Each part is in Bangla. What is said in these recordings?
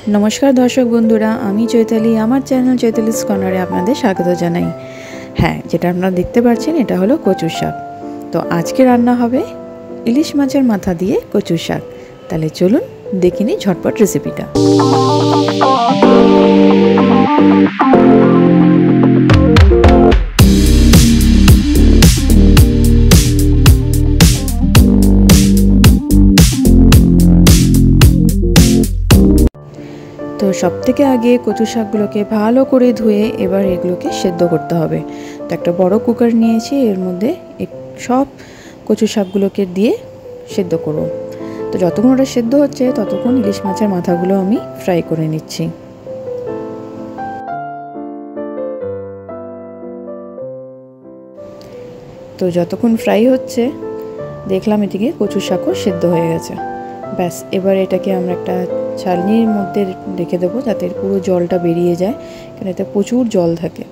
नमस्कार दर्शक बंधुरा आमी चैताली आमार चैनल चैतालिस कर्नारे आपनादेर स्वागत जानाई। हाँ जेटा आपनारा देखते पाच्छेन एटा हलो कचुर शाक। तो आजके रान्ना हबे इलिश माछेर माथा दिये कचुर शाक। ताहले चलुन देखे निई झटपट रेसिपिटा। तो सबथेके आगे कचु शाकगुलोके भालो करे धुए एबार एगुलोके सेদ্ধ करते हबे। तो एक बड़ो कुकार नियेछि, एर मध्य सब कचु शाकगुलोके दिए सेদ্ধ करब। तो যতক্ষণ ওটা সেদ্ধ হচ্ছে ততক্ষণ ইলিশ মাছের মাথাগুলো আমি ফ্রাই করে নিচ্ছি। তো যতক্ষণ ফ্রাই হচ্ছে দেখলাম এদিকে কচু শাকও সেদ্ধ হয়ে গেছে। ব্যাস এবার এটাকে আমরা একটা ছালনির মধ্যে রেখে দেবো যাতে পুরো জলটা বেরিয়ে যায়, কারণ এতে প্রচুর জল থাকে।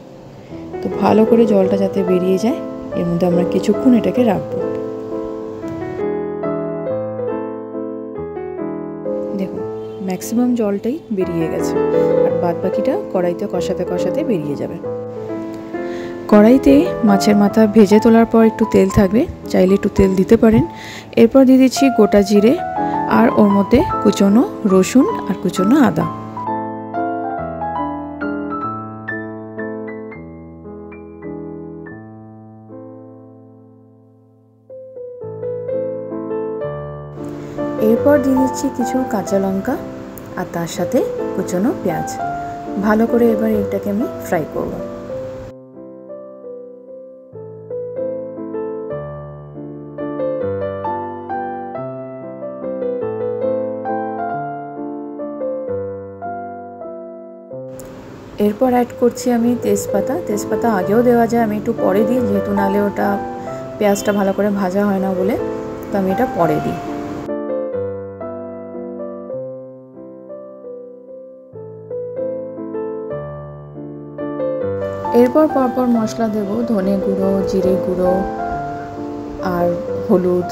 তো ভালো করে জলটা যাতে বেরিয়ে যায় এর মধ্যে আমরা কিছুক্ষণ এটাকে রাখবো। দেখুন ম্যাক্সিমাম জলটাই বেরিয়ে গেছে, আর বাদ বাকিটা কড়াইতে কষাতে কষাতে বেরিয়ে যাবে। কড়াইতে মাছের মাথা ভেজে তোলার পর একটু তেল থাকবে, চাইলে একটু তেল দিতে পারেন। এরপর দিয়ে দিচ্ছি গোটা জিরে আর ওর মধ্যে কুচনো রসুন আর কুচনো আদা। এরপর দিয়ে দিচ্ছি কিছু কাঁচা লঙ্কা আর তার সাথে কুচনো পেঁয়াজ। ভালো করে এবার এটাকে আমি ফ্রাই করব। এরপর অ্যাড করছি আমি তেজপাতা। তেজপাতা আগেও দেওয়া যায়, আমি একটু পরে দিই, যেহেতু নালে ওটা পেঁয়াজটা ভালো করে ভাজা হয় না বলে, তো আমি এটা পরে দিই। এরপর পরপর মশলা দেব, ধনে গুঁড়ো, জিরে গুঁড়ো আর হলুদ।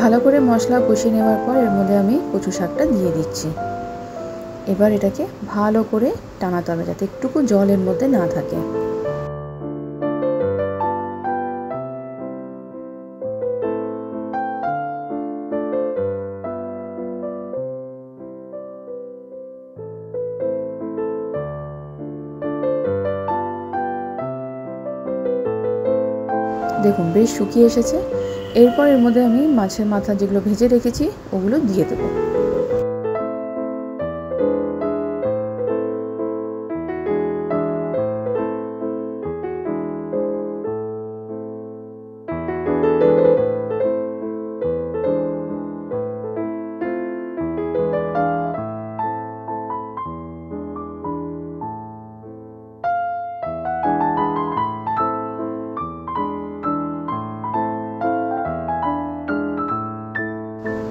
ভালো করে মশলা কষিয়ে নেওয়ার পর এর মধ্যে আমি কচু শাকটা দিয়ে দিচ্ছি। এবার এটাকে ভালো করে টানাতে হবে যাতে একটুকু জলের মধ্যে না থাকে। দেখুন বেশ শুকিয়ে এসেছে। এরপর এর মধ্যে আমি মাছের মাথা যেগুলো ভেজে রেখেছি ওগুলো দিয়ে দেবো।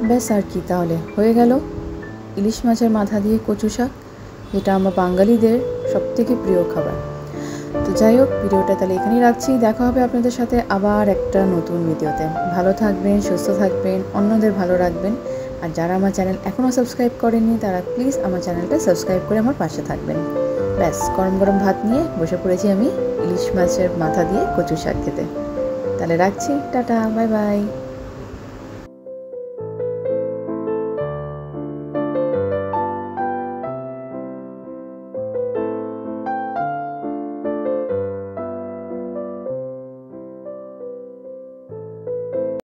ব্যাস আর কি, তাহলে হয়ে গেল ইলিশ মাছের মাথা দিয়ে কচু শাক, যেটা আমার বাঙালিদের সবথেকে প্রিয় খাবার। তো যাই হোক ভিডিওটা তাহলে এখানেই রাখছি। দেখা হবে আপনাদের সাথে আবার একটা নতুন ভিডিওতে। ভালো থাকবেন, সুস্থ থাকবেন, অন্যদের ভালো রাখবেন। আর যারা আমার চ্যানেল এখনও সাবস্ক্রাইব করেননি তারা প্লিজ আমার চ্যানেলটা সাবস্ক্রাইব করে আমার পাশে থাকবেন। ব্যাস গরম গরম ভাত নিয়ে বসে পড়েছি আমি ইলিশ মাছের মাথা দিয়ে কচু শাক খেতে। তাহলে রাখছি, টাটা, বাই বাই।